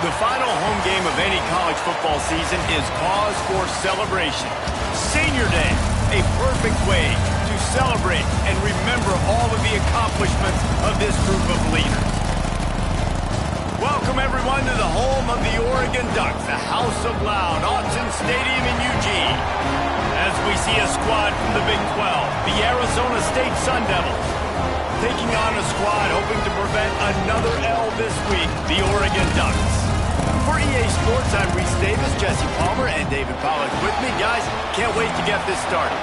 The final home game of any college football season is cause for celebration. Senior Day, a perfect way to celebrate and remember all of the accomplishments of this group of leaders. Welcome, everyone, to the home of the Oregon Ducks, the House of Loud, Autzen Stadium in Eugene. As we see a squad from the Big 12, the Arizona State Sun Devils, taking on a squad hoping to prevent another L this week, the Oregon Ducks. For EA Sports, I'm Reese Davis, Jesse Palmer, and David Pollack with me. Guys, can't wait to get this started.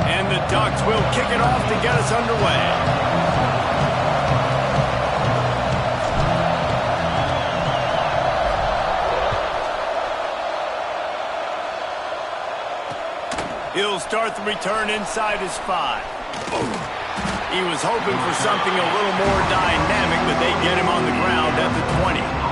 And the Ducks will kick it off to get us underway. He'll start the return inside his 5. He was hoping for something a little more dynamic, but they get him on the ground at the 20.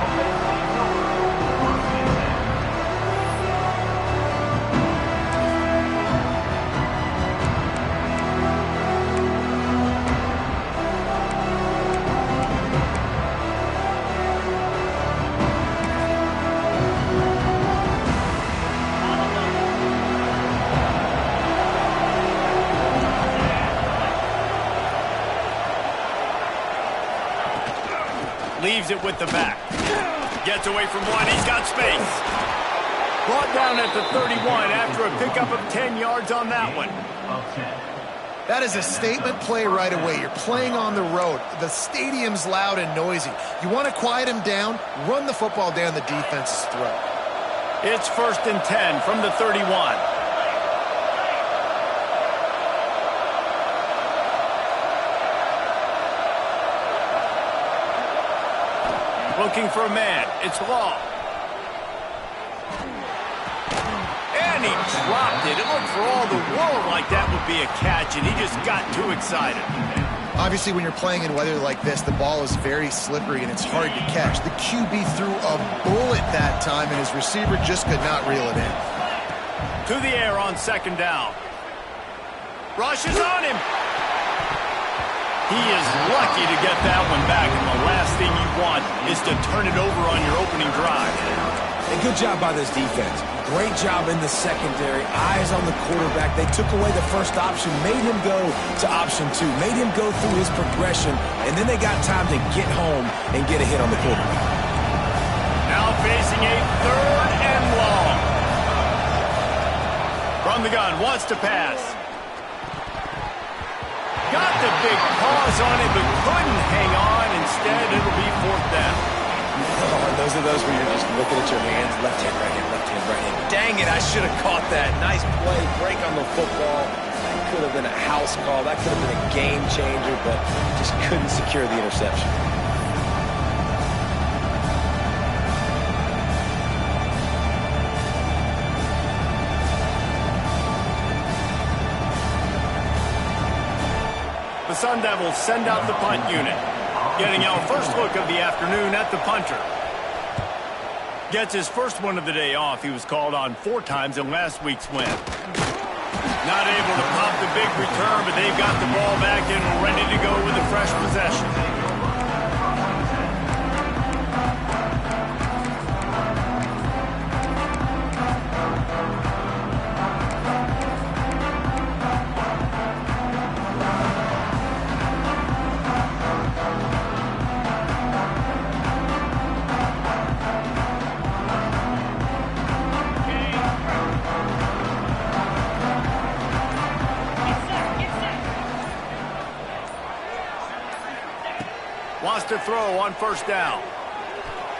Leaves it with the back. Gets away from one. He's got space. Brought down at the 31 after a pickup of 10 yards on that one. That is a statement play right away. You're playing on the road. The stadium's loud and noisy. You want to quiet him down, run the football down the defense's throat. It's 1st and 10 from the 31. Looking for a man. It's Law. And he dropped it. It looked for all the world like that would be a catch, and he just got too excited. Obviously, when you're playing in weather like this, the ball is very slippery, and it's hard to catch. The QB threw a bullet that time, and his receiver just could not reel it in. To the air on 2nd down. Rushes on him. He is lucky to get that one back, and the last thing you want is to turn it over on your opening drive. And good job by this defense. Great job in the secondary. Eyes on the quarterback. They took away the first option, made him go to option 2, made him go through his progression, and then they got time to get home and get a hit on the quarterback. Now facing a 3rd and long. From the gun, wants to pass. Got the big paws on it, but couldn't hang on. Instead, it'll be 4th down. Oh, those are those where you're just looking at your hands. Left hand, right hand, left hand, right hand. Dang it, I should have caught that. Nice play, break on the football. That could have been a house call. That could have been a game changer, but just couldn't secure the interception. The Sun Devils send out the punt unit. Getting our first look of the afternoon at the punter. Gets his first one of the day off. He was called on 4 times in last week's win. Not able to pop the big return, but they've got the ball back and ready to go with a fresh possession. Wants to throw on 1st down.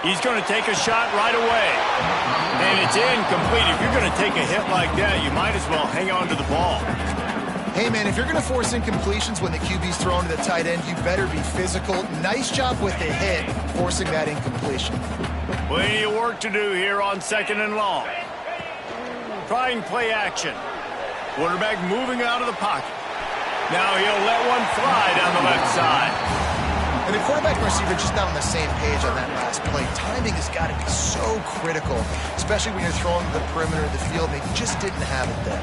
He's going to take a shot right away. And it's incomplete. If you're going to take a hit like that, you might as well hang on to the ball. Hey, man, if you're going to force incompletions when the QB's thrown to the tight end, you better be physical. Nice job with the hit, forcing that incompletion. Plenty of work to do here on 2nd and long. Trying play action. Quarterback moving out of the pocket. Now he'll let one fly down the left side. And the quarterback and receiver just not on the same page on that last play. Timing has got to be so critical, especially when you're throwing to the perimeter of the field. They just didn't have it there.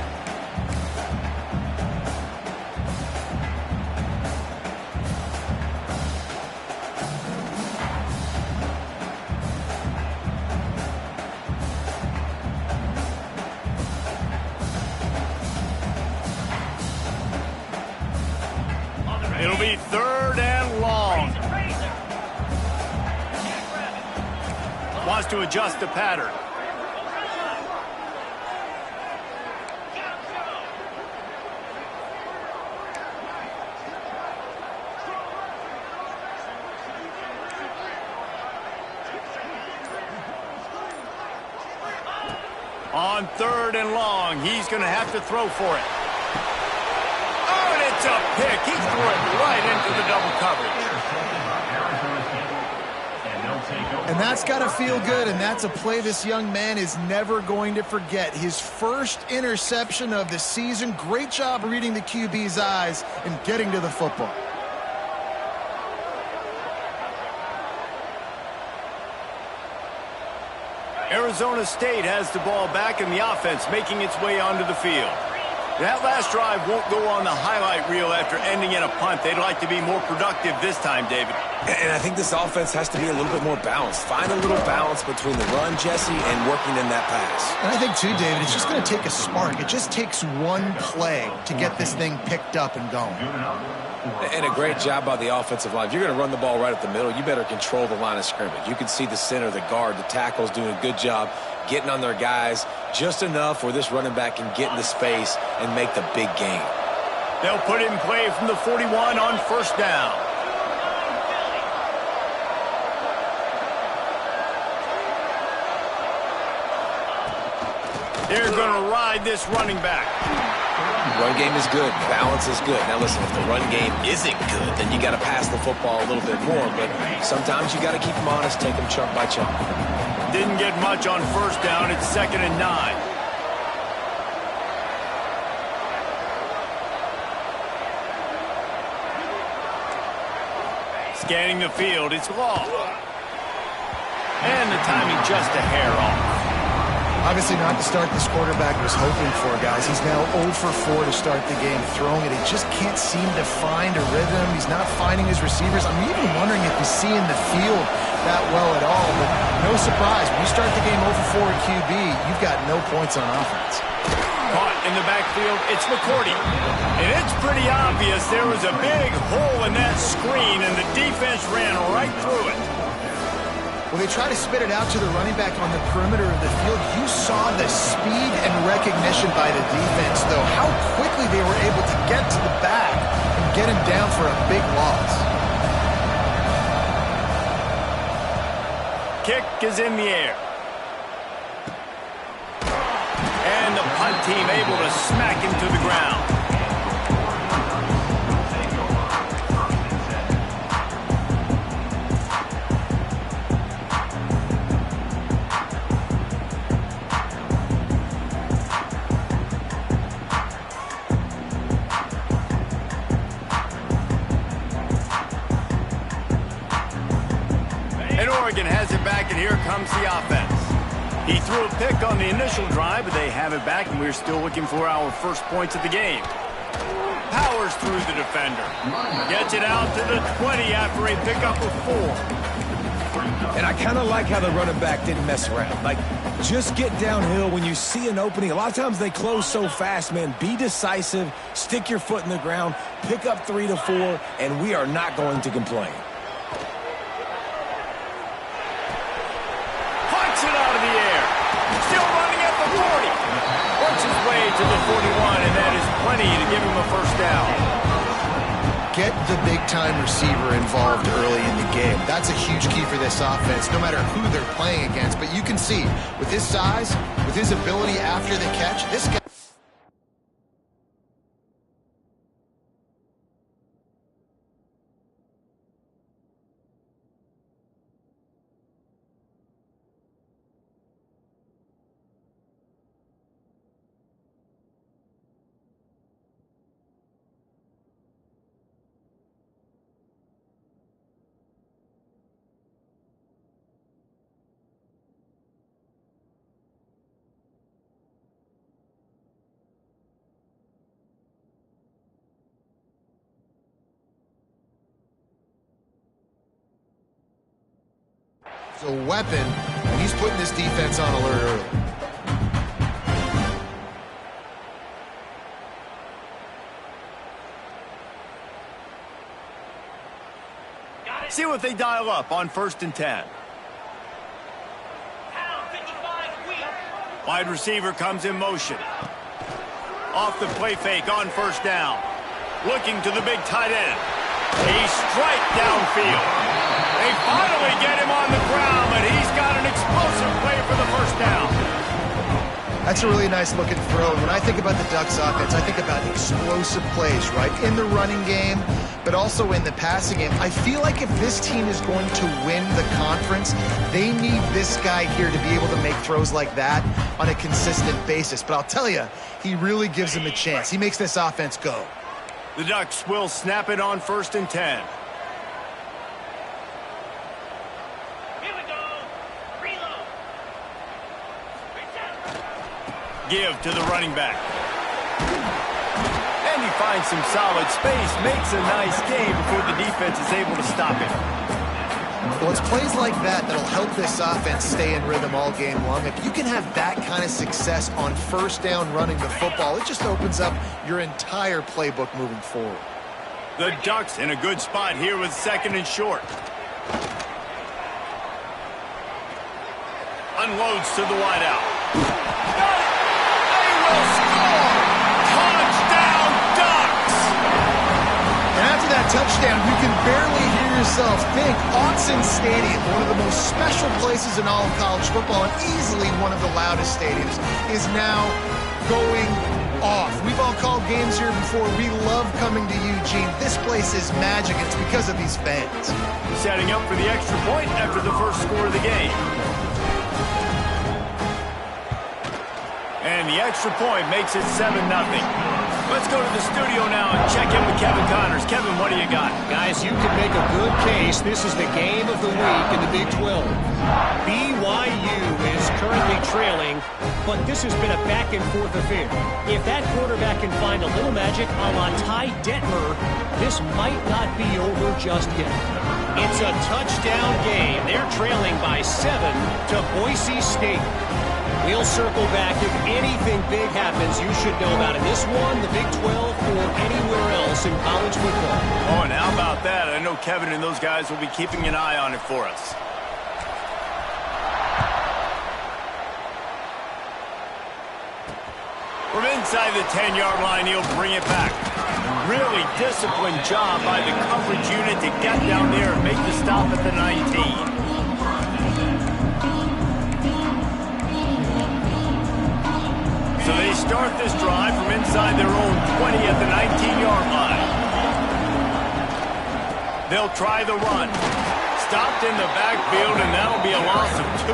It'll be 3rd and long. Wants to adjust the pattern. On 3rd and long, he's going to have to throw for it. Oh, and it's a pick. He threw it right into the double coverage. And that's got to feel good, and that's a play this young man is never going to forget. His first interception of the season. Great job reading the QB's eyes and getting to the football. Arizona State has the ball back in the offense, making its way onto the field. That last drive won't go on the highlight reel after ending in a punt. They'd like to be more productive this time, David. And I think this offense has to be a little bit more balanced. Find a little balance between the run, Jesse, and working in that pass. And I think, too, David, it's just going to take a spark. It just takes one play to get this thing picked up and going. And a great job by the offensive line. If you're going to run the ball right at the middle, you better control the line of scrimmage. You can see the center, the guard, the tackles doing a good job getting on their guys just enough where this running back can get into space and make the big gain. They'll put it in play from the 41 on 1st down. They're going to ride this running back. Run game is good. Balance is good. Now, listen, if the run game isn't good, then you got to pass the football a little bit more. But sometimes you got to keep them honest, take them chunk by chunk. Didn't get much on 1st down. It's 2nd and 9. Scanning the field, it's Law. And the timing just a hair off. Obviously not the start this quarterback was hoping for, guys. He's now 0 for 4 to start the game throwing it. He just can't seem to find a rhythm. He's not finding his receivers. I'm even wondering if he's seeing the field that well at all. But no surprise, when you start the game 0 for 4 at QB, you've got no points on offense. Caught in the backfield, it's McCourty. And it's pretty obvious there was a big hole in that screen, and the defense ran right through it. Well, they try to spit it out to the running back on the perimeter of the field. You saw the speed and recognition by the defense, though. How quickly they were able to get to the back and get him down for a big loss. Kick is in the air. And the punt team able to smack him to the ground. Oregon has it back, and here comes the offense. He threw a pick on the initial drive, but they have it back, and we're still looking for our first points of the game. Powers through the defender. Gets it out to the 20 after a pickup of 4. And I kind of like how the running back didn't mess around. Like, just get downhill when you see an opening. A lot of times they close so fast, man. Be decisive, stick your foot in the ground, pick up 3 to 4, and we are not going to complain. Punts it out of the air. Still running at the 40. Works his way to the 41, and that is plenty to give him a first down. Get the big-time receiver involved early in the game. That's a huge key for this offense, no matter who they're playing against. But you can see, with his size, with his ability after the catch, this guy... He's a weapon, and he's putting this defense on alert early. See what they dial up on 1st and 10. Wide receiver comes in motion. Off the play fake on 1st down. Looking to the big tight end. A strike downfield. They finally get him on the ground, but he's got an explosive play for the 1st down. That's a really nice looking throw. And when I think about the Ducks offense, I think about explosive plays, right? In the running game, but also in the passing game. I feel like if this team is going to win the conference, they need this guy here to be able to make throws like that on a consistent basis. But I'll tell you, he really gives them a chance. He makes this offense go. The Ducks will snap it on 1st and 10. Give to the running back. And he finds some solid space, makes a nice game before the defense is able to stop it. Well, it's plays like that that'll help this offense stay in rhythm all game long. If you can have that kind of success on 1st down running the football, it just opens up your entire playbook moving forward. The Ducks in a good spot here with 2nd and short. Unloads to the wideout. Touchdown, Ducks! And after that touchdown, you can barely hear yourself think. Autzen Stadium, one of the most special places in all of college football and easily one of the loudest stadiums, is now going off. We've all called games here before. We love coming to Eugene. This place is magic. It's because of these fans. Setting up for the extra point after the first score of the game. And the extra point makes it 7-0. Let's go to the studio now and check in with Kevin Connors. Kevin, what do you got? Guys, you can make a good case. This is the game of the week in the Big 12. BYU is currently trailing, but this has been a back-and-forth affair. If that quarterback can find a little magic a la Ty Detmer, this might not be over just yet. It's a touchdown game. They're trailing by 7 to Boise State. We'll circle back. If anything big happens, you should know about it. This one, the Big 12, or anywhere else in college football. Oh, and how about that? I know Kevin and those guys will be keeping an eye on it for us. From inside the 10-yard line, he'll bring it back. Really disciplined job by the coverage unit to get down there and make the stop at the 19. So they start this drive from inside their own 20 at the 19-yard line. They'll try the run. Stopped in the backfield, and that'll be a loss of 2.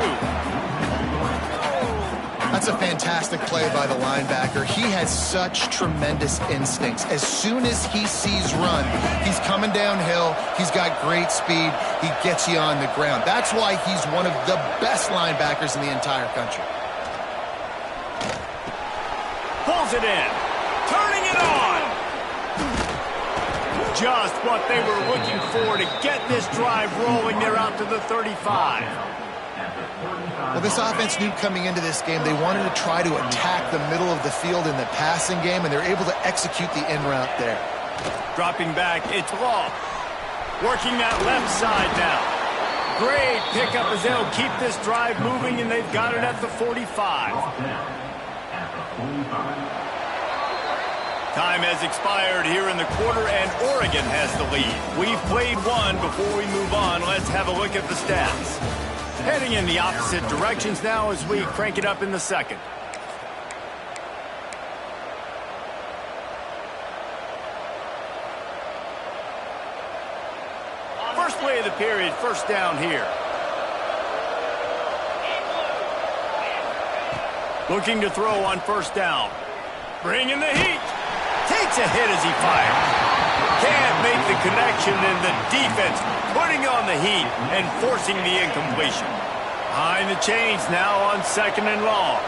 That's a fantastic play by the linebacker. He has such tremendous instincts. As soon as he sees run, he's coming downhill. He's got great speed. He gets you on the ground. That's why he's one of the best linebackers in the entire country. Pulls it in. Turning it on. Just what they were looking for to get this drive rolling. They're out to the 35. Well, this offense knew coming into this game they wanted to try to attack the middle of the field in the passing game, and they're able to execute the in route there. Dropping back, it's Law. Working that left side now. Great pickup as they'll keep this drive moving, and they've got it at the 45. Time has expired here in the quarter, and Oregon has the lead. We've played one. Before we move on, let's have a look at the stats. Heading in the opposite directions now as we crank it up in the second. First play of the period, 1st down here. Looking to throw on 1st down. Bringing the heat. Takes a hit as he fires. Can't make the connection, and the defense putting on the heat and forcing the incompletion. Behind the chains now on 2nd and long.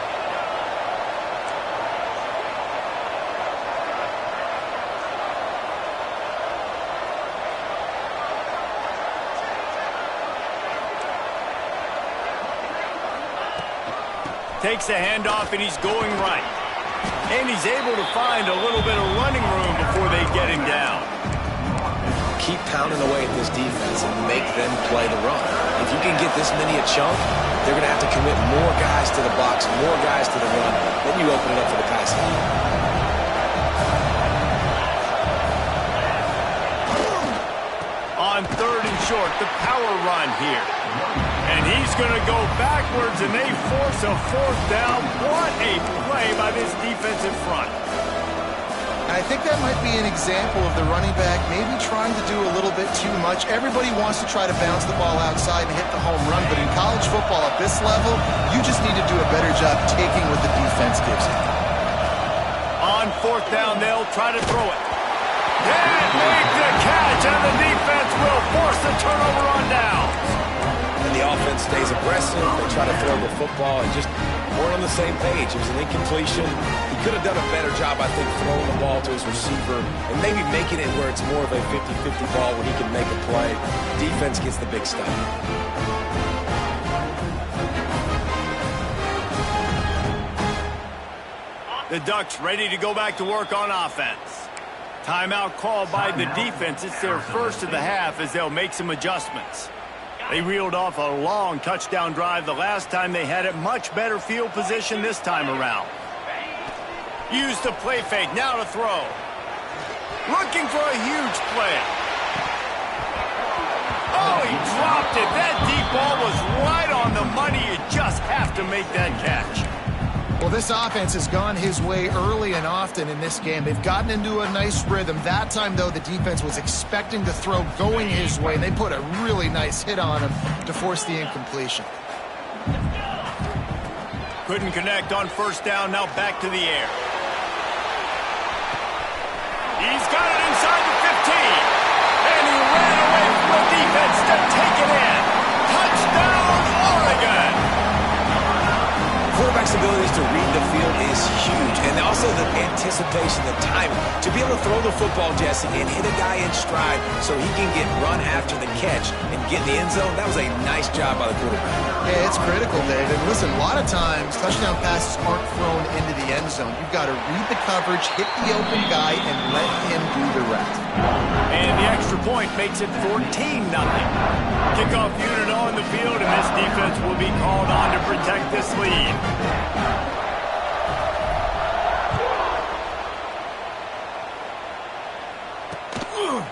Takes the handoff, and he's going right. And he's able to find a little bit of running room before they get him down. Keep pounding away at this defense and make them play the run. If you can get this many a chunk, they're going to have to commit more guys to the box, more guys to the run. Then you open it up for the passing. On 3rd and short, the power run here. And he's going to go backwards, and they force a 4th down. What a play by this defensive front. I think that might be an example of the running back maybe trying to do a little bit too much. Everybody wants to try to bounce the ball outside and hit the home run, but in college football at this level, you just need to do a better job taking what the defense gives you. On 4th down, they'll try to throw it. Can't make the catch, and the defense will force the turnover on downs. And the offense stays aggressive. They try to throw the football and just weren't on the same page. It was an incompletion. He could have done a better job, I think, throwing the ball to his receiver and maybe making it where it's more of a 50-50 ball where he can make a play. Defense gets the big stop. The Ducks ready to go back to work on offense. Timeout called by the defense. It's their first of the half as they'll make some adjustments. They reeled off a long touchdown drive the last time they had it. Much better field position this time around. Use the play fake. Now to throw. Looking for a huge play. Oh, he dropped it. That deep ball was right on the money. You just have to make that catch. Well, this offense has gone his way early and often in this game. They've gotten into a nice rhythm. That time, though, the defense was expecting the throw going his way. They put a really nice hit on him to force the incompletion. Couldn't connect on 1st down. Now back to the air. He's got it inside the 15. And he ran away from the defense to take it in. Touchdown, Oregon! Quarterback's abilities to read the field is huge, and also the anticipation, the timing. To be able to throw the football, Jesse, and hit a guy in stride so he can get run after the catch and get in the end zone, that was a nice job by the quarterback. Yeah, it's critical, David. Listen, a lot of times, touchdown passes aren't thrown into the end zone. You've got to read the coverage, hit the open guy, and let him do the rest. And the extra point makes it 14-0. Kickoff unit on the field, and this defense will be called on to protect this lead.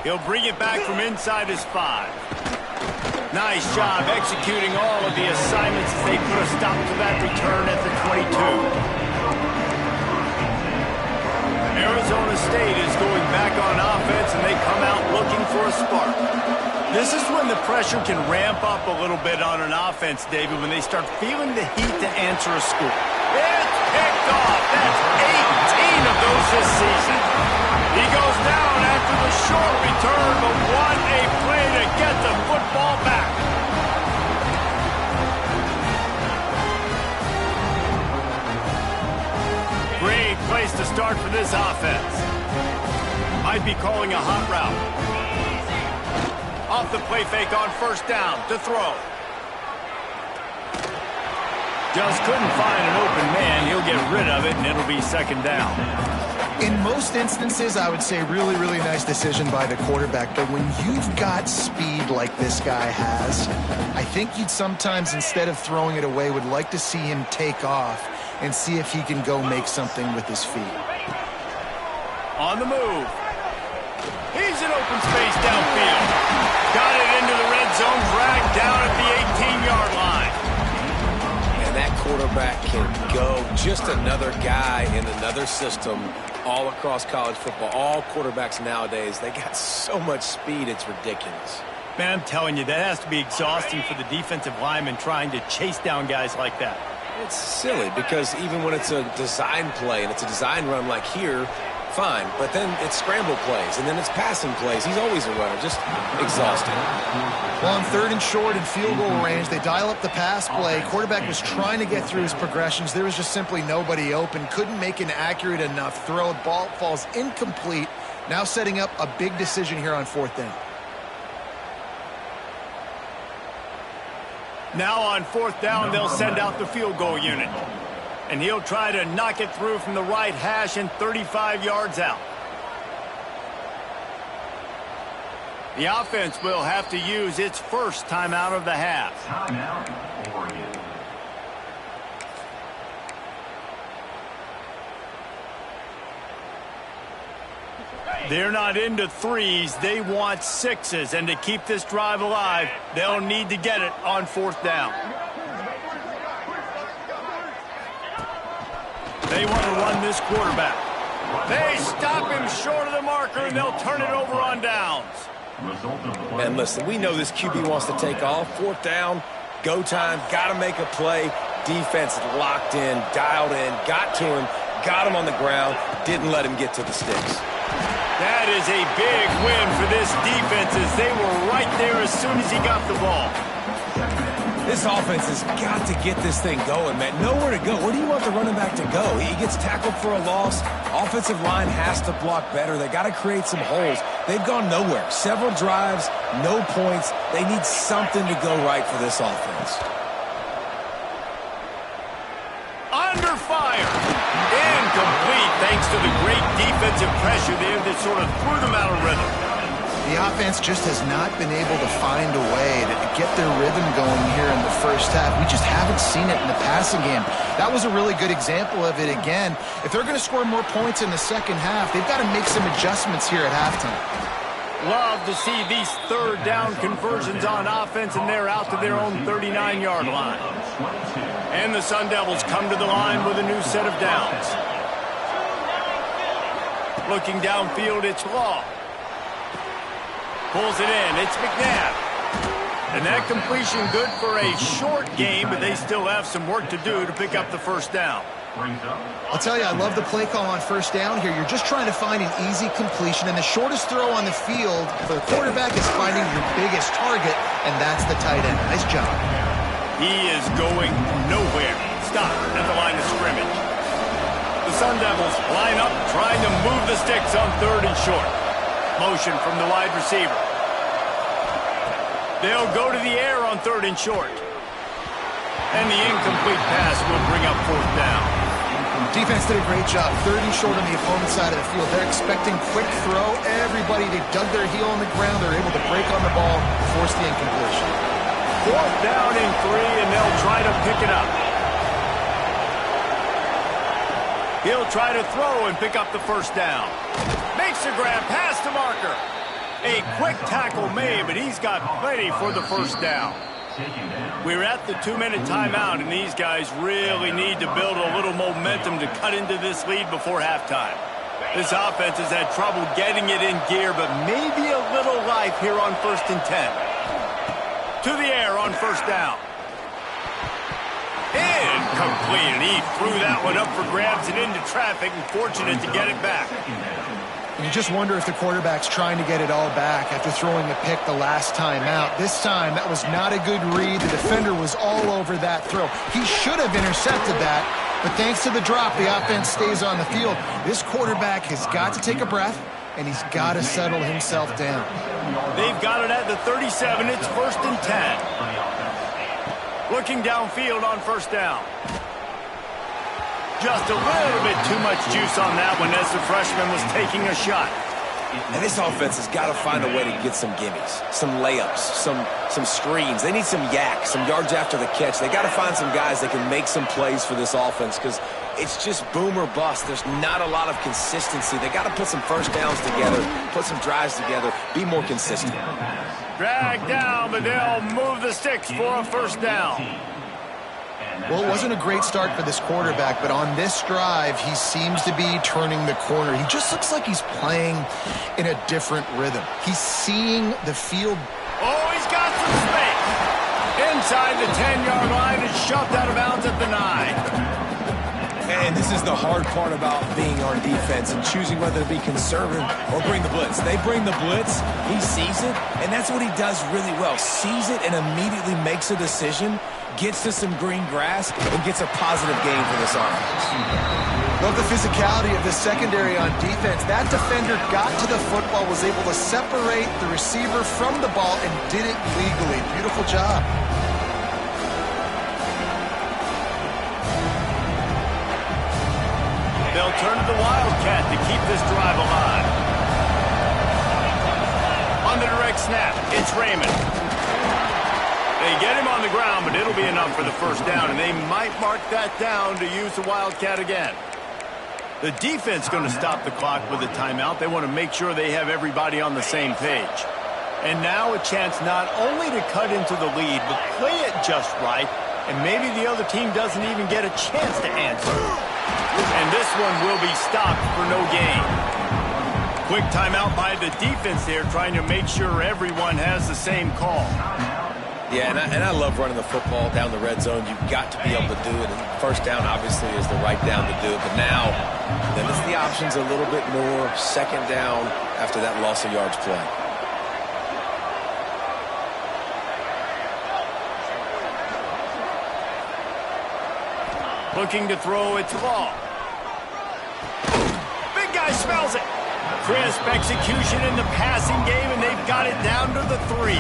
He'll bring it back from inside his 5. Nice job executing all of the assignments as they put a stop to that return at the 22. Arizona State is going back on offense, and they come out looking for a spark. This is when the pressure can ramp up a little bit on an offense, David, when they start feeling the heat to answer a score. It's picked off. That's 18 of those this season. He goes down after the short return, but what a play to get the football back. Great place to start for this offense. Might be calling a hot route. Off the play fake on 1st down to throw. Just couldn't find an open man. He'll get rid of it, and it'll be 2nd down. In most instances, I would say really, really nice decision by the quarterback. But when you've got speed like this guy has, I think you'd sometimes, instead of throwing it away, would like to see him take off and see if he can go make something with his feet. On the move. He's in open space downfield. Got it into the red zone, dragged down at the 18-yard line. And that quarterback can go. Just another guy in another system all across college football. All quarterbacks nowadays, they got so much speed, it's ridiculous. Man, I'm telling you, that has to be exhausting for the defensive lineman trying to chase down guys like that. It's silly because even when it's a design play and it's a design run like here, fine. But then it's scramble plays and then it's passing plays. He's always a runner. Just exhausting. Well, on 3rd and short and field goal range, they dial up the pass play. Quarterback was trying to get through his progressions. There was just simply nobody open. Couldn't make an accurate enough throw. Ball falls incomplete. Now setting up a big decision here on 4th down. Now on 4th down, they'll send out the field goal unit. And he'll try to knock it through from the right hash and 35 yards out. The offense will have to use its first timeout of the half. Timeout, Oregon. They're not into threes. They want sixes. And to keep this drive alive, they'll need to get it on fourth down. They want to run this quarterback. They stop him short of the marker, and they'll turn it over on downs. And listen, we know this QB wants to take off. Fourth down, go time, got to make a play. Defense locked in, dialed in, got to him, got him on the ground, didn't let him get to the sticks. That is a big win for this defense as they were right there as soon as he got the ball. This offense has got to get this thing going, man. Nowhere to go. Where do you want the running back to go? He gets tackled for a loss. Offensive line has to block better. They got to create some holes. They've gone nowhere. Several drives, no points. They need something to go right for this offense. Under fire. Incomplete thanks to the great defensive pressure there that sort of threw them out of rhythm. The offense just has not been able to find a way to get their rhythm going here in the first half. We just haven't seen it in the passing game. That was a really good example of it again. If they're going to score more points in the second half, they've got to make some adjustments here at halftime. Love to see these third down conversions on offense, and they're out to their own 39-yard line. And the Sun Devils come to the line with a new set of downs. Looking downfield, it's Law. Pulls it in. It's McNabb. And that completion good for a short game, but they still have some work to do to pick up the first down. I'll tell you, I love the play call on first down here. You're just trying to find an easy completion, and the shortest throw on the field for the quarterback is finding your biggest target, and that's the tight end. Nice job. He is going nowhere. Stop at the line of scrimmage. The Sun Devils line up, trying to move the sticks on third and short. Motion from the wide receiver. They'll go to the air on third and short. And the incomplete pass will bring up fourth down. Defense did a great job. Third and short on the opponent's side of the field. They're expecting quick throw. Everybody, they dug their heel on the ground. They're able to break on the ball, force the incompletion. Fourth down and 3, and they'll try to pick it up. He'll try to throw and pick up the first down. Makes a grab, pass to Marker. A quick tackle made, but he's got plenty for the first down. We're at the 2-minute timeout, and these guys really need to build a little momentum to cut into this lead before halftime. This offense has had trouble getting it in gear, but maybe a little life here on 1st and 10. To the air on first down. Incomplete, and he threw that one up for grabs and into traffic, and fortunate to get it back. You just wonder if the quarterback's trying to get it all back after throwing a pick the last time out. This time, that was not a good read. The defender was all over that throw. He should have intercepted that, but thanks to the drop, the offense stays on the field. This quarterback has got to take a breath, and he's got to settle himself down. They've got it at the 37. It's 1st and 10. Looking downfield on first down. Just a little bit too much juice on that one as the freshman was taking a shot. And this offense has got to find a way to get some gimmies, some layups, some screens. They need some yak, some yards after the catch. They got to find some guys that can make some plays for this offense because it's just boom or bust. There's not a lot of consistency. They got to put some first downs together, put some drives together, be more consistent. Drag down, but they'll move the sticks for a first down. Well, it wasn't a great start for this quarterback, but on this drive, he seems to be turning the corner. He just looks like he's playing in a different rhythm. He's seeing the field. Oh, he's got some space. Inside the 10-yard line and shoved out of bounds at the 9. And this is the hard part about being on defense and choosing whether to be conservative or bring the blitz. They bring the blitz, he sees it, and that's what he does really well. Sees it and immediately makes a decision, gets to some green grass, and gets a positive gain for this offense. Love the physicality of the secondary on defense. That defender got to the football, was able to separate the receiver from the ball, and did it legally. Beautiful job. They'll turn to the Wildcat to keep this drive alive. On the direct snap, it's Raymond. They get him on the ground, but it'll be enough for the first down, and they might mark that down to use the Wildcat again. The defense going to stop the clock with a timeout. They want to make sure they have everybody on the same page. And now a chance not only to cut into the lead, but play it just right, and maybe the other team doesn't even get a chance to answer. And this one will be stopped for no gain. Quick timeout by the defense there, trying to make sure everyone has the same call. Yeah, and I love running the football down the red zone. You've got to be able to do it. And first down, obviously, is the right down to do it. But now, limits the options a little bit more. Second down after that loss of yards play. Looking to throw, it's Law. Big guy smells it. Crisp execution in the passing game, and they've got it down to the 3.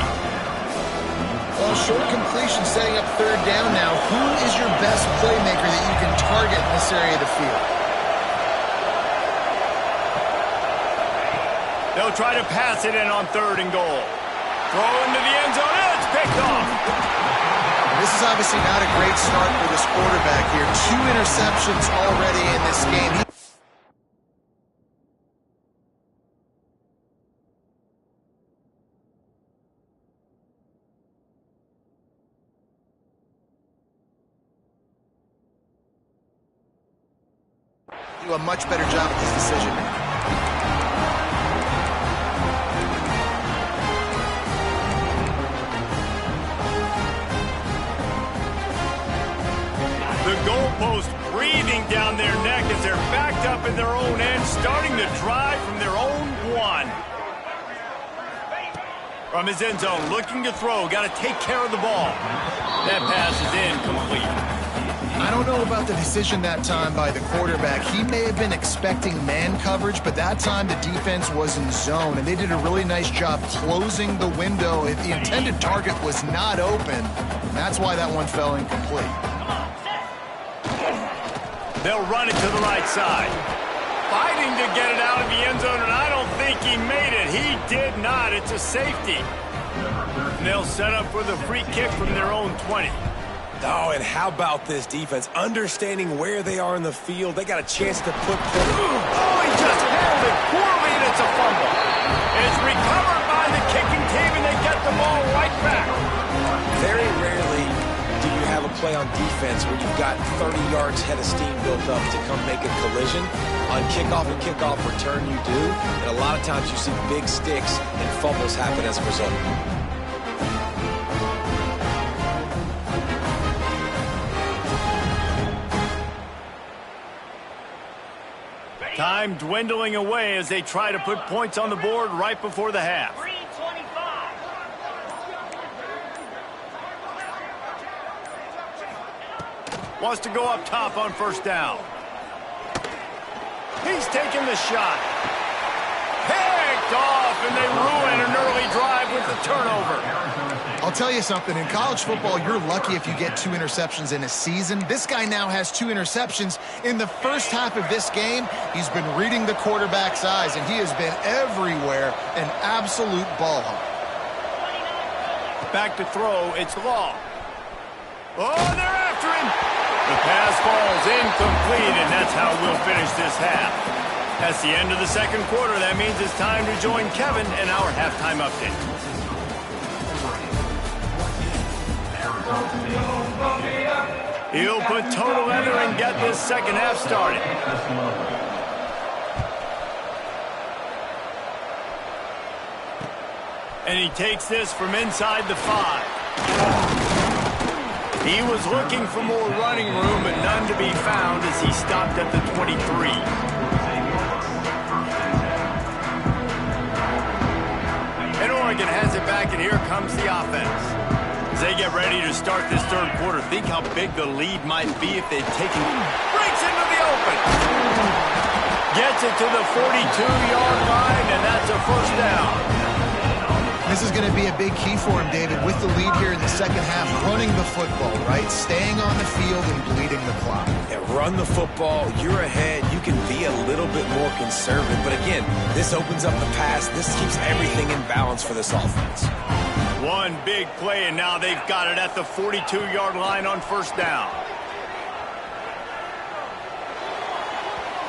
Well, short completion setting up third down now. Who is your best playmaker that you can target in this area of the field? They'll try to pass it in on 3rd and goal. Throw into the end zone, and it's picked off. This is obviously not a great start for this quarterback here. 2 interceptions already in this game. Do a much better job with this decision making. The goalpost breathing down their neck as they're backed up in their own end, starting to drive from their own 1. From his end zone, looking to throw, got to take care of the ball. That pass is incomplete. I don't know about the decision that time by the quarterback. He may have been expecting man coverage, but that time the defense was in zone, and they did a really nice job closing the window. If the intended target was not open, that's why that one fell incomplete. They'll run it to the right side. Fighting to get it out of the end zone, and I don't think he made it. He did not. It's a safety. And they'll set up for the free kick from their own 20. Oh, and how about this defense? Understanding where they are in the field. They got a chance to put points. Oh, he just handled it poorly, and it's a fumble. It's recovered by the kicking team, and they get the ball right back. Very rarely do you have a play on defense where you've got 30 yards head of steam built up to come make a collision. On kickoff and kickoff return, you do. And a lot of times you see big sticks and fumbles happen as a result. Time dwindling away as they try to put points on the board right before the half. Wants to go up top on first down. He's taking the shot. Picked off, and they ruin an early drive with the turnover. I'll tell you something. In college football, you're lucky if you get 2 interceptions in a season. This guy now has 2 interceptions. In the first half of this game, he's been reading the quarterback's eyes, and he has been everywhere, an absolute ball hawk. Back to throw, it's Law. Oh, they're after him. The pass falls incomplete, and that's how we'll finish this half. That's the end of the second quarter. That means it's time to join Kevin in our halftime update. He'll put total leather and get this second half started. And he takes this from inside the 5. He was looking for more running room, but none to be found as he stopped at the 23. And Oregon has it back, and here comes the offense. As they get ready to start this third quarter, think how big the lead might be if they'd taken... Breaks into the open! Gets it to the 42-yard line, and that's a first down. This is going to be a big key for him, David, with the lead here in the second half, running the football, right? Staying on the field and bleeding the clock. Yeah, run the football. You're ahead. You can be a little bit more conservative. But again, this opens up the pass. This keeps everything in balance for this offense. One big play, and now they've got it at the 42-yard line on first down.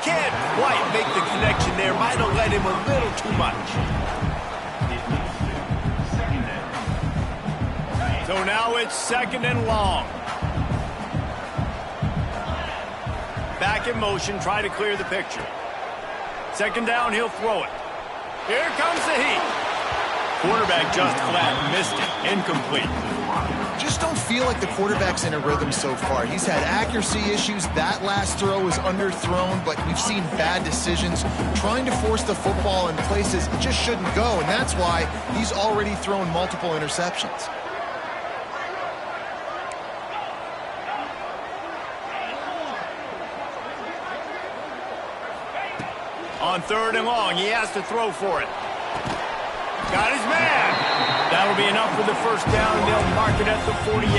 Can't quite make the connection there. Might have led him a little too much. So now it's second and long. Back in motion, try to clear the picture. Second down, he'll throw it. Here comes the heat. Quarterback just flat missed it. Incomplete. Just don't feel like the quarterback's in a rhythm so far. He's had accuracy issues. That last throw was underthrown, but we've seen bad decisions. Trying to force the football in places it just shouldn't go, and that's why he's already thrown multiple interceptions. On third and long, he has to throw for it. Got his man. That'll be enough for the first down, and they'll mark it at the 48.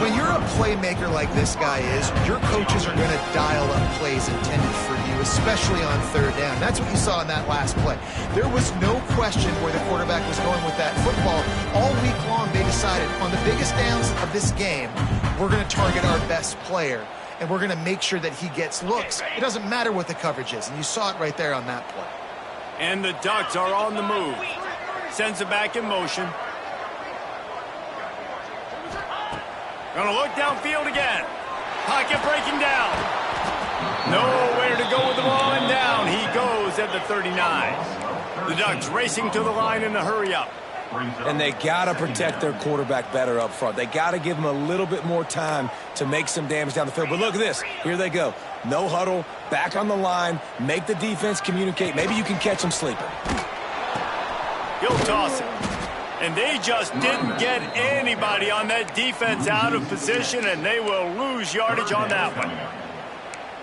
When you're a playmaker like this guy is, your coaches are going to dial up plays intended for you, especially on third down. That's what you saw in that last play. There was no question where the quarterback was going with that football. All week long, they decided on the biggest downs of this game, we're going to target our best player, and we're going to make sure that he gets looks. It doesn't matter what the coverage is, and you saw it right there on that play. And the Ducks are on the move. Sends it back in motion. Gonna look downfield again. Pocket breaking down. Nowhere to go with the ball, and down he goes at the 39. The Ducks racing to the line in a hurry up. And they got to protect their quarterback better up front. They got to give him a little bit more time to make some damage down the field. But look at this. Here they go. No huddle, back on the line, make the defense communicate. Maybe you can catch them sleeping. He'll toss it. And they just didn't get anybody on that defense out of position, and they will lose yardage on that one.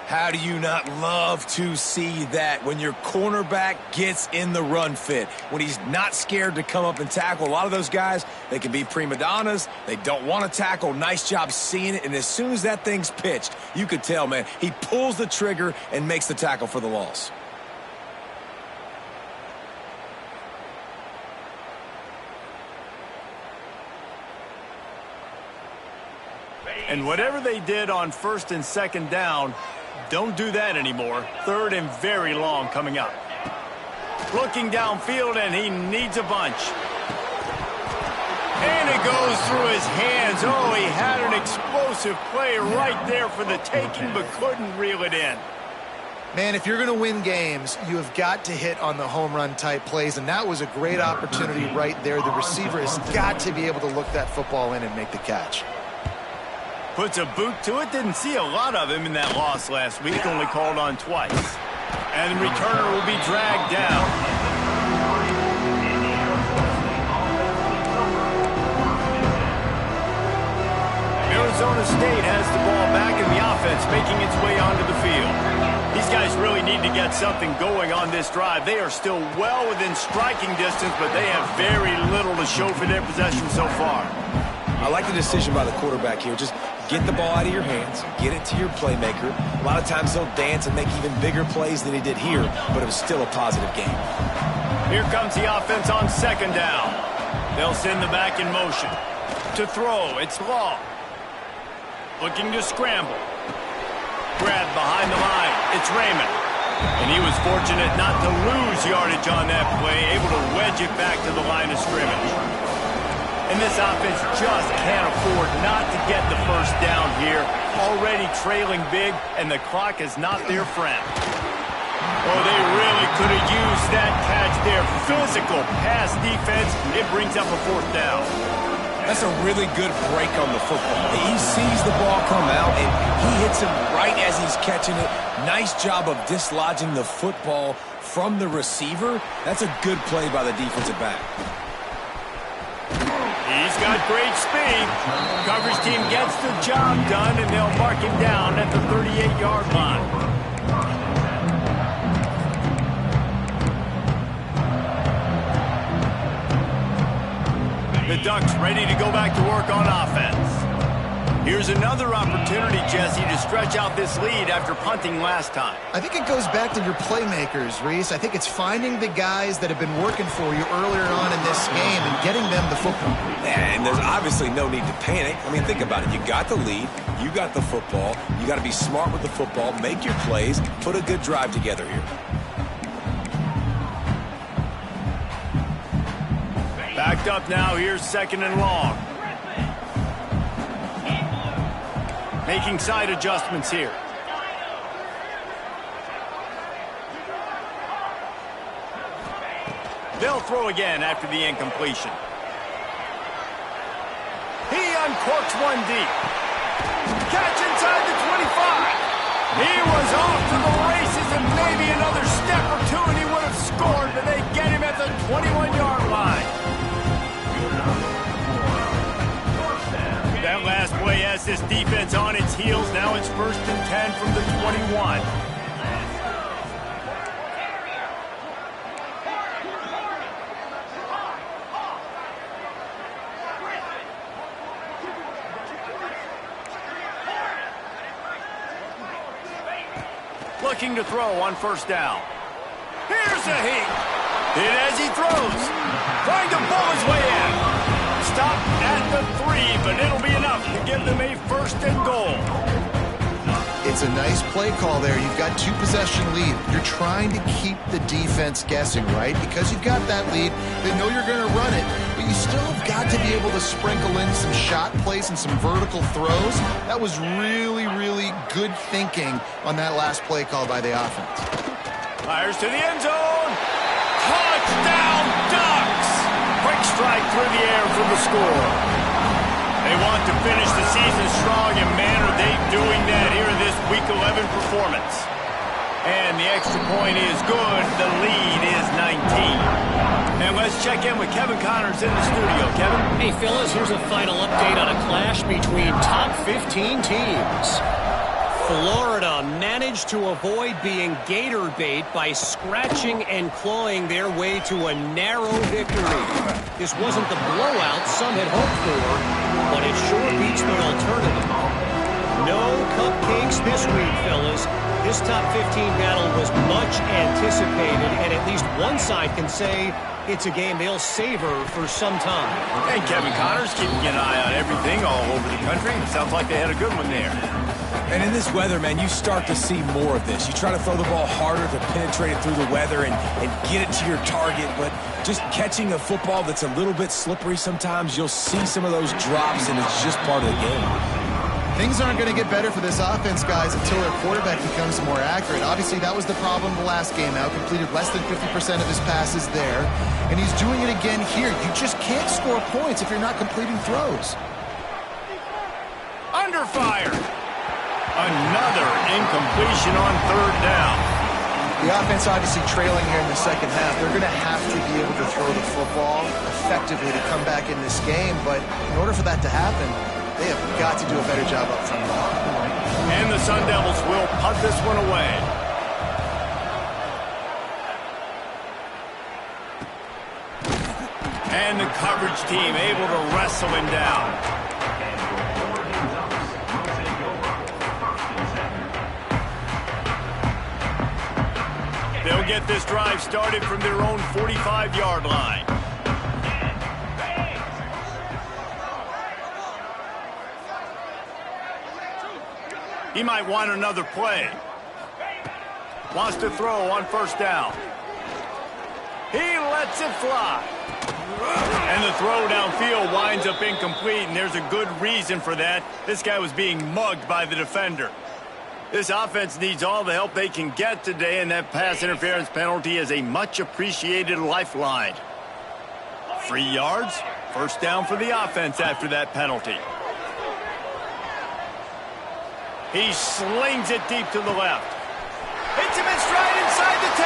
How do you not love to see that when your cornerback gets in the run fit, when he's not scared to come up and tackle? A lot of those guys, they can be prima donnas. They don't want to tackle. Nice job seeing it. And as soon as that thing's pitched, you could tell, man, he pulls the trigger and makes the tackle for the loss. And whatever they did on first and second down, don't do that anymore. Third and very long coming up. Looking downfield, and he needs a bunch. And it goes through his hands. Oh, he had an explosive play right there for the taking, but couldn't reel it in. Man, if you're going to win games, you have got to hit on the home run type plays, and that was a great opportunity right there. The receiver has got to be able to look that football in and make the catch. Puts a boot to it. Didn't see a lot of him in that loss last week. Only called on twice. And the returner will be dragged down. Arizona State has the ball back in the offense, making its way onto the field. These guys really need to get something going on this drive. They are still well within striking distance, but they have very little to show for their possession so far. I like the decision by the quarterback here. Just get the ball out of your hands, get it to your playmaker. A lot of times he'll dance and make even bigger plays than he did here, but it was still a positive game. Here comes the offense on second down. They'll send the back in motion. To throw, it's long. Looking to scramble. Grab behind the line, it's Raymond. And he was fortunate not to lose yardage on that play, able to wedge it back to the line of scrimmage. And this offense just can't afford not to get the first down here. Already trailing big, and the clock is not their friend. Oh, they really could have used that catch there. Physical pass defense. It brings up a fourth down. That's a really good break on the football. He sees the ball come out, and he hits him right as he's catching it. Nice job of dislodging the football from the receiver. That's a good play by the defensive back. He's got great speed. Coverage team gets the job done, and they'll mark him down at the 38-yard line. The Ducks ready to go back to work on offense. Here's another opportunity, Jesse, to stretch out this lead after punting last time. I think it goes back to your playmakers, Reese. I think it's finding the guys that have been working for you earlier on in this game and getting them the football. Yeah, and there's obviously no need to panic. I mean, think about it. You got the lead. You got the football. You got to be smart with the football. Make your plays. Put a good drive together here. Backed up now. Here's 2nd and long. Making side adjustments here. They'll throw again after the incompletion. He uncorks one deep. Catch inside the 25. He was off to the races and maybe another step or two and he would have scored, but they get him at the 21-yard line. That last play has this defense on its heels. Now it's 1st and 10 from the 21. Looking to throw on 1st down. Here's a heat. Hit as he throws. Trying to pull his way in. Stop at the 3, but it'll be enough to give them a 1st and goal. It's a nice play call there. You've got 2-possession lead. You're trying to keep the defense guessing, right? Because you've got that lead, they know you're going to run it, but you still have got to be able to sprinkle in some shot plays and some vertical throws. That was really, really good thinking on that last play call by the offense. Fires to the end zone. Touchdown, Ducks! Quick strike through the air for the score. They want to finish the season strong, and man, are they doing that here in this Week 11 performance. And the extra point is good. The lead is 19. And let's check in with Kevin Connors in the studio. Kevin? Hey, fellas, here's a final update on a clash between top 15 teams. Florida managed to avoid being gator bait by scratching and clawing their way to a narrow victory. This wasn't the blowout some had hoped for, but it sure beats the alternative. No cupcakes this week, fellas. This top 15 battle was much anticipated, and at least one side can say it's a game they'll savor for some time. And Kevin Connors keeping an eye on everything all over the country. Sounds like they had a good one there. And in this weather, man, you start to see more of this. You try to throw the ball harder to penetrate it through the weather and get it to your target, but just catching a football that's a little bit slippery sometimes, you'll see some of those drops, and it's just part of the game. Things aren't going to get better for this offense, guys, until their quarterback becomes more accurate. Obviously, that was the problem the last game out. Completed less than 50% of his passes there, and he's doing it again here. You just can't score points if you're not completing throws. Under fire. Another incompletion on 3rd down. The offense obviously trailing here in the second half. They're going to have to be able to throw the football effectively to come back in this game, but in order for that to happen, they have got to do a better job up front. And the Sun Devils will punt this one away. And the coverage team able to wrestle him down. They'll get this drive started from their own 45-yard line. He might want another play. Wants to throw on 1st down. He lets it fly. And the throw downfield winds up incomplete, and there's a good reason for that. This guy was being mugged by the defender. This offense needs all the help they can get today, and that pass interference penalty is a much-appreciated lifeline. 3 yards, 1st down for the offense after that penalty. He slings it deep to the left. Hits him in stride inside the 10.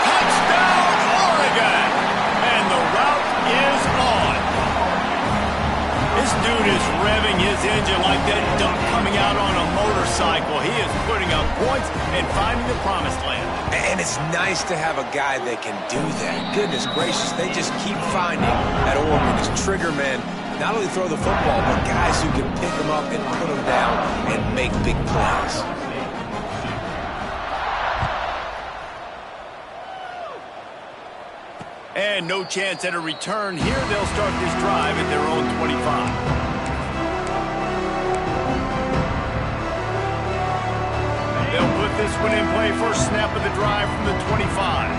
Touchdown, Oregon! And the route is on. This dude is revving his engine like that duck coming out on a motorcycle. He is putting up points and finding the promised land. And it's nice to have a guy that can do that. Goodness gracious, they just keep finding at Oregon as trigger men, not only throw the football, but guys who can pick them up and put them down and make big plays. And no chance at a return here. They'll start this drive at their own 25. They'll put this one in play. First snap of the drive from the 25.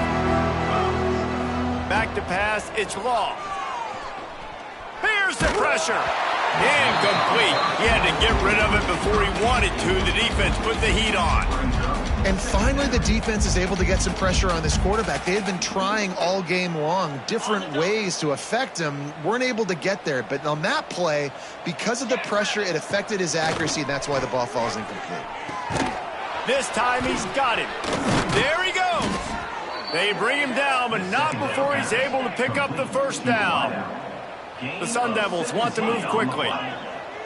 Back to pass. It's Law. Here's the pressure. Incomplete. He had to get rid of it before he wanted to. The defense put the heat on. And finally, the defense is able to get some pressure on this quarterback. They had been trying all game long, different ways to affect him, weren't able to get there. But on that play, because of the pressure, it affected his accuracy, and that's why the ball falls incomplete. This time he's got him. There he goes. They bring him down, but not before he's able to pick up the first down. The Sun Devils want to move quickly.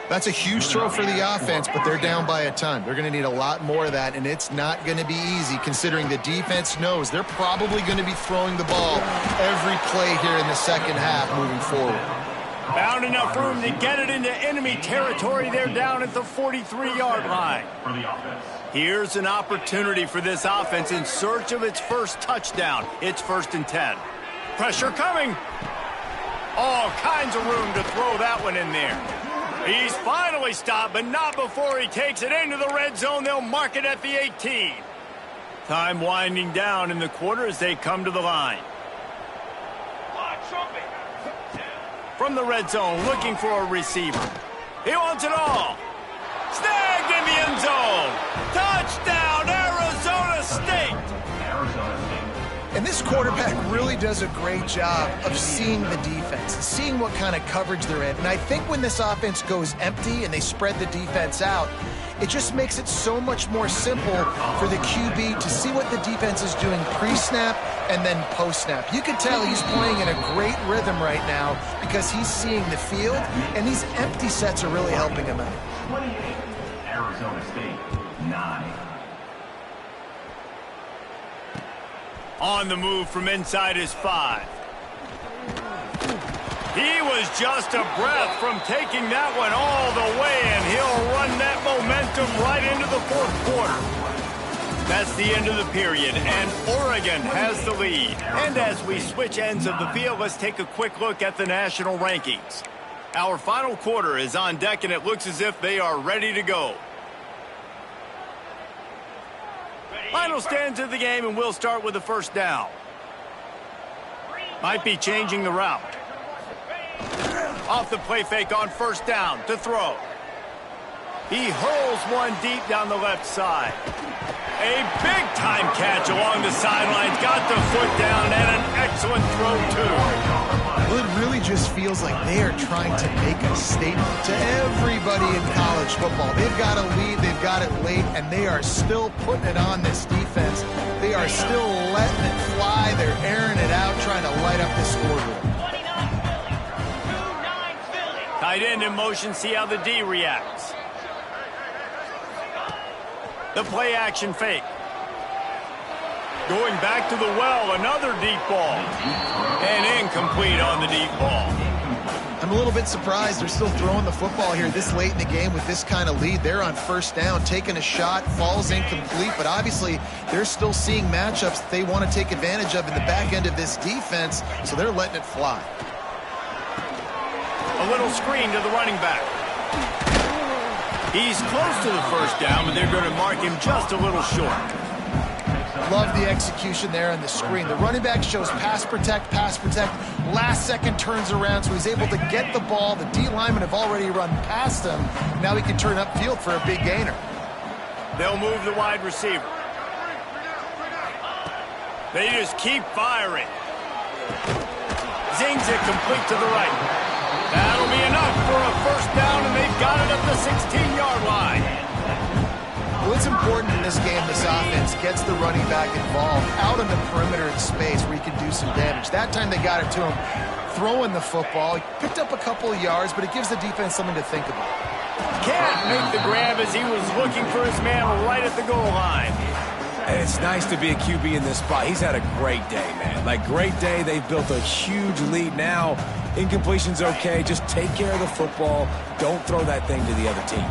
That's a huge throw for the offense, but they're down by a ton. They're going to need a lot more of that, and it's not going to be easy considering the defense knows they're probably going to be throwing the ball every play here in the second half moving forward. Found enough room to get it into enemy territory. They're down at the 43-yard line. Here's an opportunity for this offense in search of its first touchdown. It's 1st and 10. Pressure coming. All kinds of room to throw that one in there. He's finally stopped, but not before he takes it into the red zone. They'll mark it at the 18. Time winding down in the quarter as they come to the line. From the red zone, looking for a receiver. He wants it all. Snagged in the end zone. Touchdown, Arizona State. And this quarterback really does a great job of seeing the defense, seeing what kind of coverage they're in. And I think when this offense goes empty and they spread the defense out, it just makes it so much more simple for the QB to see what the defense is doing pre-snap and then post-snap. You can tell he's playing in a great rhythm right now because he's seeing the field, and these empty sets are really helping him out. 28, Arizona State, 9. On the move from inside his 5. He was just a breath from taking that one all the way, and he'll run that momentum right into the 4th quarter. That's the end of the period, and Oregon has the lead. And as we switch ends of the field, let's take a quick look at the national rankings. Our final quarter is on deck, and it looks as if they are ready to go. Final stands of the game, and we'll start with the first down. Might be changing the route. Off the play fake on first down to throw. He hurls one deep down the left side. A big-time catch along the sidelines. Got the foot down and an excellent throw, too. Well, it really just feels like they are trying to make a statement to everybody in college football. They've got a lead, they've got it late, and they are still putting it on this defense. They are still letting it fly. They're airing it out, trying to light up this scoreboard. Tight end in motion, see how the D reacts. The play action fake. Going back to the well, another deep ball. And incomplete on the deep ball. I'm a little bit surprised they're still throwing the football here this late in the game with this kind of lead. They're on first down, taking a shot, falls incomplete, but obviously they're still seeing matchups that they want to take advantage of in the back end of this defense, so they're letting it fly. A little screen to the running back. He's close to the first down, but they're going to mark him just a little short. Love the execution there on the screen. The running back shows pass protect, last second turns around, so he's able to get the ball. The D linemen have already run past him. Now he can turn upfield for a big gainer. They'll move the wide receiver. They just keep firing. Zings it complete to the right. That'll be enough for a first down, and they've got it at the 16-yard line. Well, it's important in this game this offense gets the running back involved out on the perimeter of the space where he can do some damage. That time they got it to him throwing the football. He picked up a couple of yards, but it gives the defense something to think about. Can't make the grab as he was looking for his man right at the goal line. And it's nice to be a QB in this spot. He's had a great day, man. Like, great day. They've built a huge lead now. Incompletion's okay. Just take care of the football. Don't throw that thing to the other team.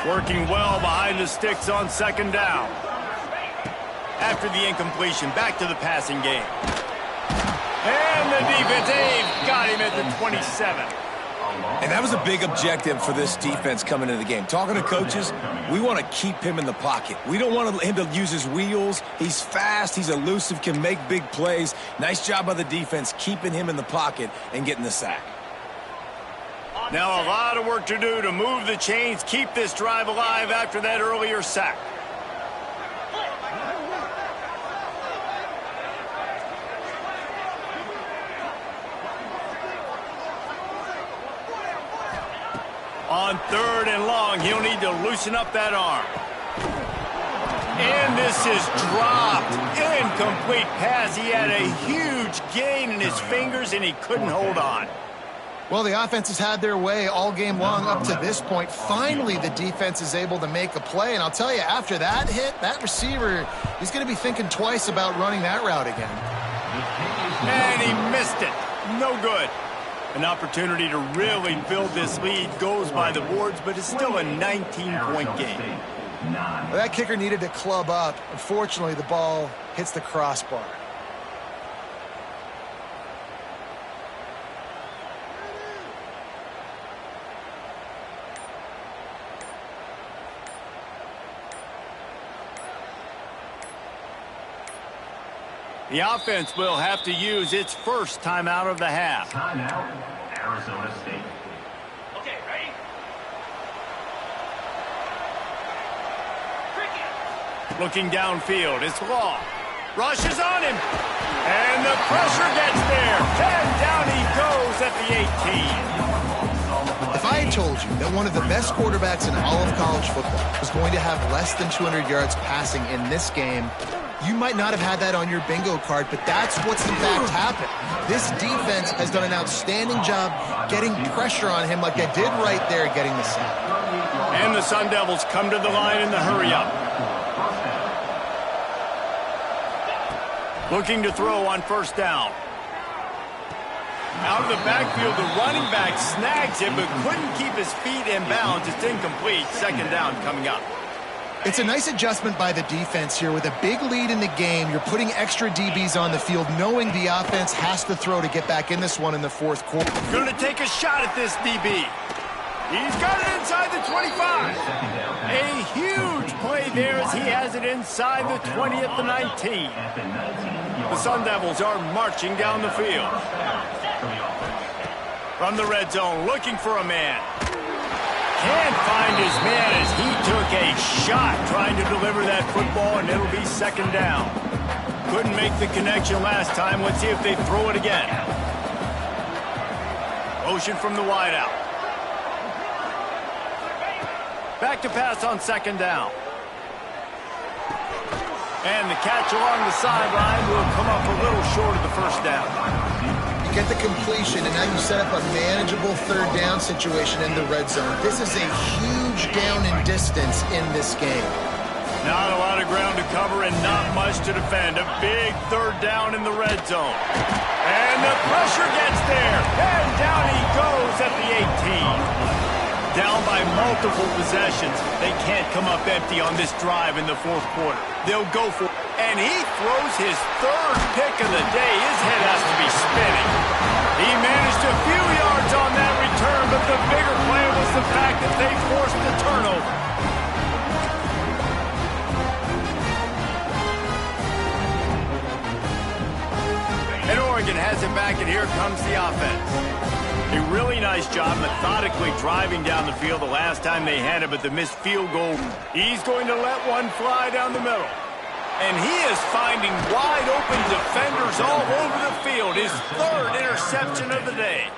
Working well behind the sticks on second down. After the incompletion, back to the passing game. And the defense, they've got him at the 27. And that was a big objective for this defense coming into the game. Talking to coaches, we want to keep him in the pocket. We don't want him to use his wheels. He's fast. He's elusive, can make big plays. Nice job by the defense keeping him in the pocket and getting the sack. Now a lot of work to do to move the chains, keep this drive alive after that earlier sack. On third and long, he'll need to loosen up that arm. And this is dropped. Incomplete pass. He had a huge gain in his fingers, and he couldn't hold on. Well, the offense has had their way all game long up to this point. Finally, the defense is able to make a play. And I'll tell you, after that hit, that receiver, he's going to be thinking twice about running that route again. And he missed it. No good. An opportunity to really build this lead goes by the boards, but it's still a 19-point game. That kicker needed to club up. Unfortunately, the ball hits the crossbar. The offense will have to use its first timeout of the half. Timeout, Arizona State. Okay, ready? Looking downfield, it's Law. Rushes on him. And the pressure gets there. And down he goes at the 18. If I had told you that one of the best quarterbacks in all of college football was going to have less than 200 yards passing in this game, you might not have had that on your bingo card, but that's what's in fact happened. This defense has done an outstanding job getting pressure on him like they did right there getting the sack. And the Sun Devils come to the line in the hurry-up. Looking to throw on first down. Out of the backfield, the running back snags it, but couldn't keep his feet in bounds. It's incomplete. Second down coming up. It's a nice adjustment by the defense here. With a big lead in the game, you're putting extra DBs on the field, knowing the offense has to throw to get back in this one in the fourth quarter. Going to take a shot at this DB. He's got it inside the 25. A huge play there as he has it inside the 20 at the 19. The Sun Devils are marching down the field. From the red zone, looking for a man. Can't find his man as he took a shot trying to deliver that football, and it'll be second down. Couldn't make the connection last time. Let's see if they throw it again. Motion from the wideout. Back to pass on second down. And the catch along the sideline will come up a little short of the first down. Get the completion, and now you set up a manageable third down situation in the red zone. This is a huge down in distance in this game. Not a lot of ground to cover and not much to defend. A big third down in the red zone. And the pressure gets there. And down he goes at the 18. Down by multiple possessions. They can't come up empty on this drive in the fourth quarter. They'll go for it. And he throws his third pick of the day. His head has to be spinning. He managed a few yards on that return, but the bigger play was the fact that they forced the turnover. And Oregon has it back, and here comes the offense. A really nice job methodically driving down the field the last time they had it, but the missed field goal. He's going to let one fly down the middle. And he is finding wide-open defenders all over the field. His third interception of the day.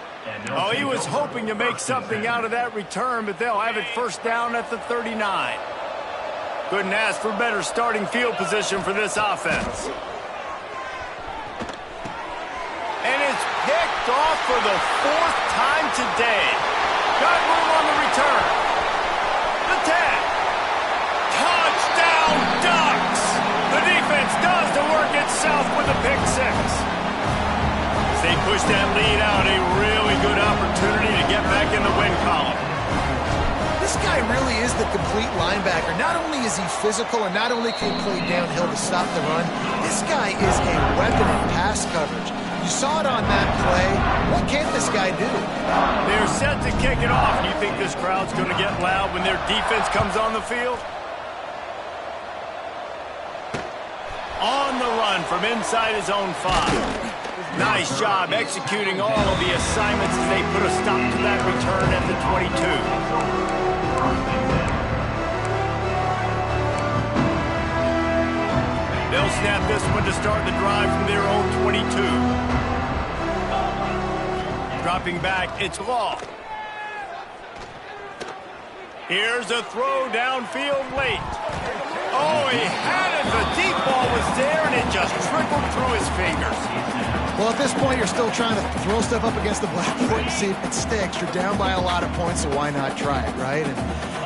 Oh, he was hoping to make something out of that return, but they'll have it first down at the 39. Couldn't ask for better starting field position for this offense. And it's picked off for the fourth time today. Got room on the return. The tag. Touchdown, Ducks! the pick six. As they push that lead out, a really good opportunity to get back in the win column. This guy really is the complete linebacker. Not only is he physical and not only can he play downhill to stop the run, this guy is a weapon in pass coverage. You saw it on that play. What can't this guy do? They're set to kick it off. Do you think this crowd's going to get loud when their defense comes on the field? On the run from inside his own 5. Nice job executing all of the assignments as they put a stop to that return at the 22. They'll snap this one to start the drive from their own 22. Dropping back, it's Law. Here's a throw downfield late. Oh, he had it. The deep ball was there, and it just trickled through his fingers. Well, at this point, you're still trying to throw stuff up against the blackboard and see if it sticks. You're down by a lot of points, so why not try it, right? And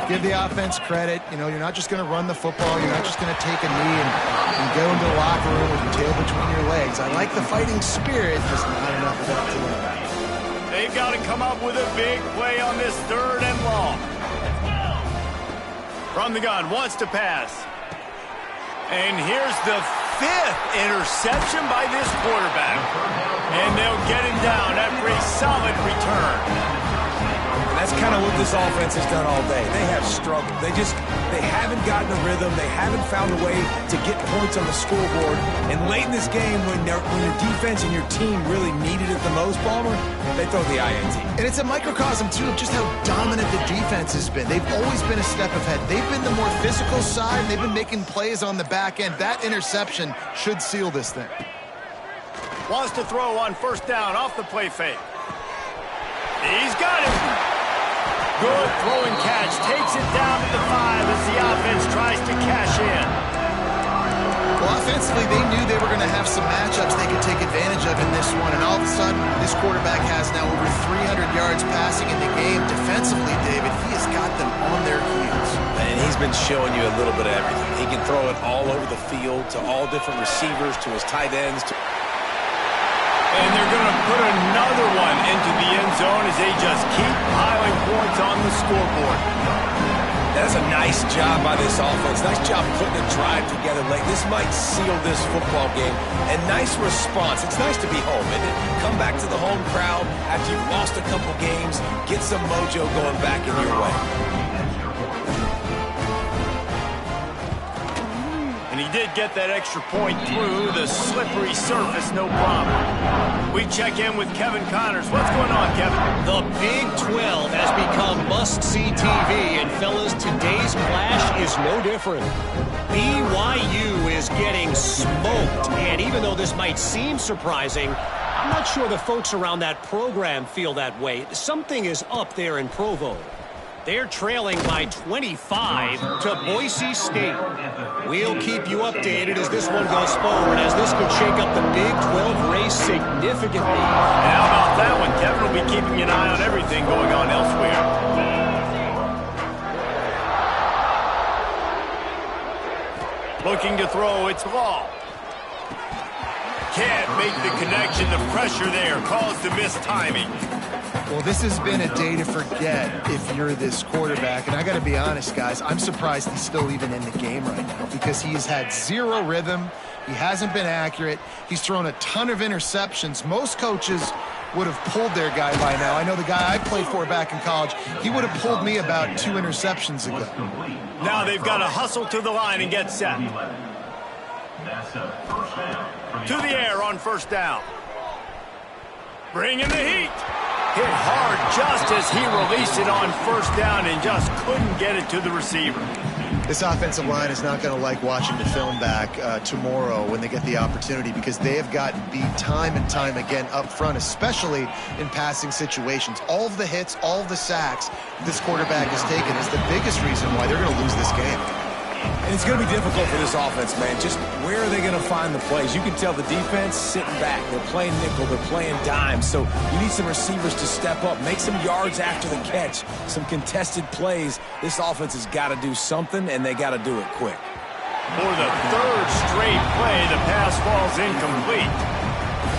give the offense credit. You know, you're not just going to run the football. You're not just going to take a knee and go into the locker room with your tail between your legs. I like the fighting spirit, just not enough of that today. They've got to come up with a big play on this 3rd and long. From the gun, wants to pass. And here's the 5th interception by this quarterback. And they'll get him down after a solid return. And that's kind of what this offense has done all day. They have struggled. They haven't gotten a rhythm. They haven't found a way to get points on the scoreboard. And late in this game, when your defense and your team really needed it the most, Palmer, they throw the INT. And it's a microcosm, too, of just how dominant the defense has been. They've always been a step ahead. They've been the more physical side. They've been making plays on the back end. That interception should seal this thing. Wants to throw on 1st down off the play fake. He's got it. Good throwing catch. Takes it down to the 5 as the offense tries to cash in. Well, offensively, they knew they were going to have some matchups they could take advantage of in this one. And all of a sudden, this quarterback has now over 300 yards passing in the game. Defensively, David, he has got them on their heels. And he's been showing you a little bit of everything. He can throw it all over the field to all different receivers, to his tight ends. And they're going to put another one into the end zone as they just keep piling points on the scoreboard. That's a nice job by this offense. Nice job putting a drive together late. This might seal this football game. And nice response. It's nice to be home, isn't it? Come back to the home crowd after you've lost a couple games. Get some mojo going back in your way. He did get that extra point through the slippery surface, no problem. We check in with Kevin Connors. What's going on, Kevin? The Big 12 has become must-see TV, and fellas, today's clash is no different. BYU is getting smoked, and even though this might seem surprising, I'm not sure the folks around that program feel that way. Something is up there in Provo. They're trailing by 25 to Boise State. We'll keep you updated as this one goes forward, as this could shake up the Big 12 race significantly. And how about that one? Kevin will be keeping an eye on everything going on elsewhere. Looking to throw, it's Law. Can't make the connection. The pressure there caused the mistiming. Well, this has been a day to forget if you're this quarterback. And I got to be honest, guys, I'm surprised he's still even in the game right now because he's had zero rhythm. He hasn't been accurate. He's thrown a ton of interceptions. Most coaches would have pulled their guy by now. I know the guy I played for back in college, he would have pulled me about 2 interceptions ago. Now they've got to hustle to the line and get set. To the air on 1st down. Bringing the heat. Hit hard just as he released it on 1st down and just couldn't get it to the receiver. This offensive line is not going to like watching the film back tomorrow when they get the opportunity because they have gotten beat time and time again up front, especially in passing situations. All of the hits, all of the sacks this quarterback has taken is the biggest reason why they're going to lose this game. And it's going to be difficult for this offense, man. Just where are they going to find the plays? You can tell the defense sitting back. They're playing nickel. They're playing dime. So you need some receivers to step up, make some yards after the catch, some contested plays. This offense has got to do something, and they got to do it quick. For the third straight play, the pass falls incomplete.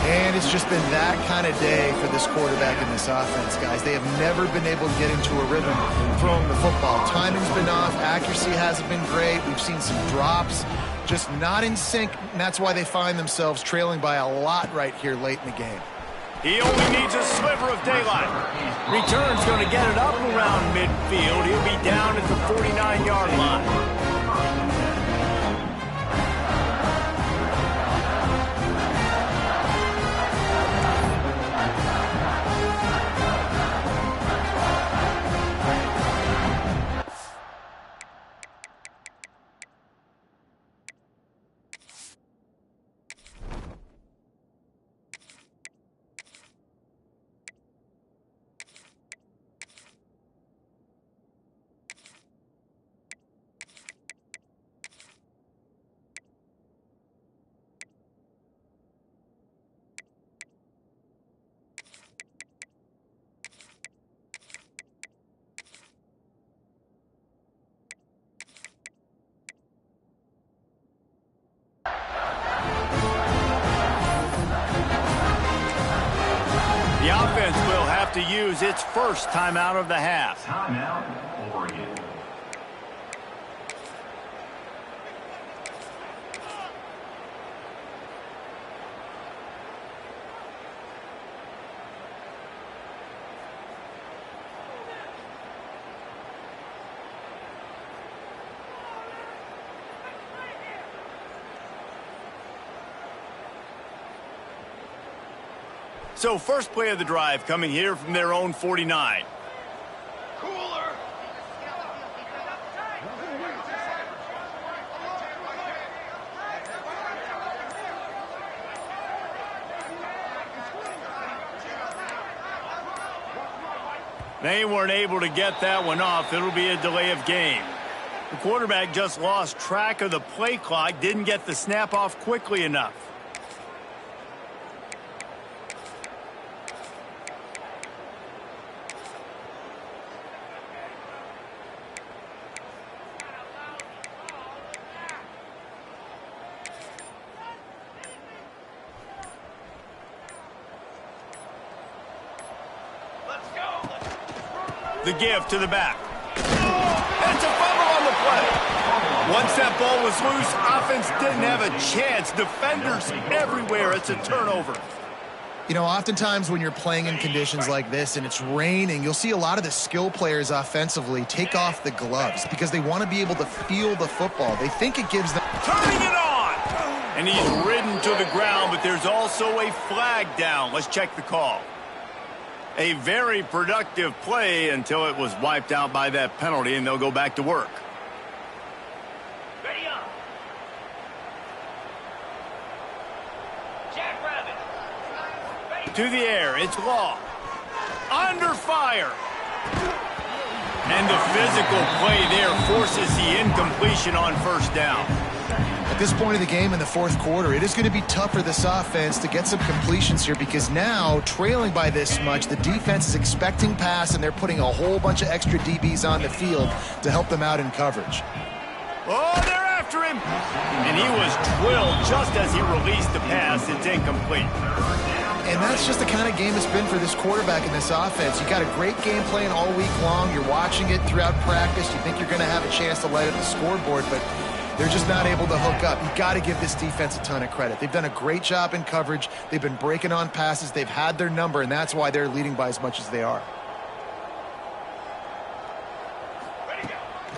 And it's just been that kind of day for this quarterback and this offense, guys. They have never been able to get into a rhythm throwing the football. Timing's been off. Accuracy hasn't been great. We've seen some drops, just not in sync, and that's why they find themselves trailing by a lot right here late in the game. He only needs a sliver of daylight. Return's going to get it up around midfield. He'll be down at the 49-yard line. The offense will have to use its first timeout of the half. Timeout, Oregon. So first play of the drive coming here from their own 49. They weren't able to get that one off. It'll be a delay of game. The quarterback just lost track of the play clock, didn't get the snap off quickly enough. The give to the back. That's a fumble on the play. Once that ball was loose, offense didn't have a chance. Defenders everywhere. It's a turnover. You know, oftentimes when you're playing in conditions like this and it's raining, you'll see a lot of the skill players offensively take off the gloves because they want to be able to feel the football. They think it gives them... Turning it on! And he's ridden to the ground, but there's also a flag down. Let's check the call. A very productive play until it was wiped out by that penalty, and they'll go back to work. Ready up. Jackrabbit. To the air, it's Law. Under fire. And the physical play there forces the incompletion on first down. At this point of the game in the fourth quarter, it is going to be tough for this offense to get some completions here because now, trailing by this much, the defense is expecting pass and they're putting a whole bunch of extra DBs on the field to help them out in coverage. Oh, they're after him! And he was drilled just as he released the pass. It's incomplete. And that's just the kind of game it's been for this quarterback in this offense. You got a great game plan all week long. You're watching it throughout practice. You think you're going to have a chance to light up the scoreboard, but they're just not able to hook up. You got to give this defense a ton of credit. They've done a great job in coverage. They've been breaking on passes. They've had their number, and that's why they're leading by as much as they are.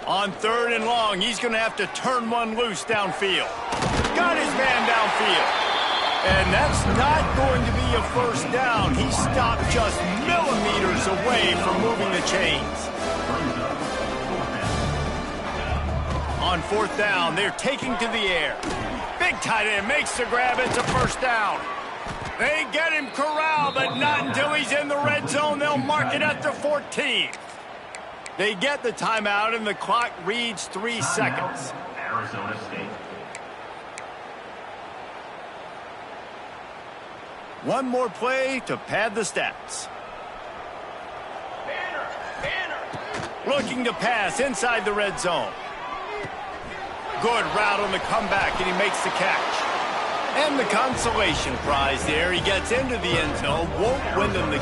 On third and long, he's going to have to turn one loose downfield. Got his man downfield. And that's not going to be a first down. He stopped just millimeters away from moving the chains. On fourth down, they're taking to the air. Big tight end makes the grab. It's a first down. They get him corralled, but not until he's in the red zone. They'll mark it at the 14. They get the timeout, and the clock reads 3 seconds. Arizona State. One more play to pad the stats. Looking to pass inside the red zone. good route on the comeback, and he makes the catch. And the consolation prize there. He gets into the end zone, won't win them the game.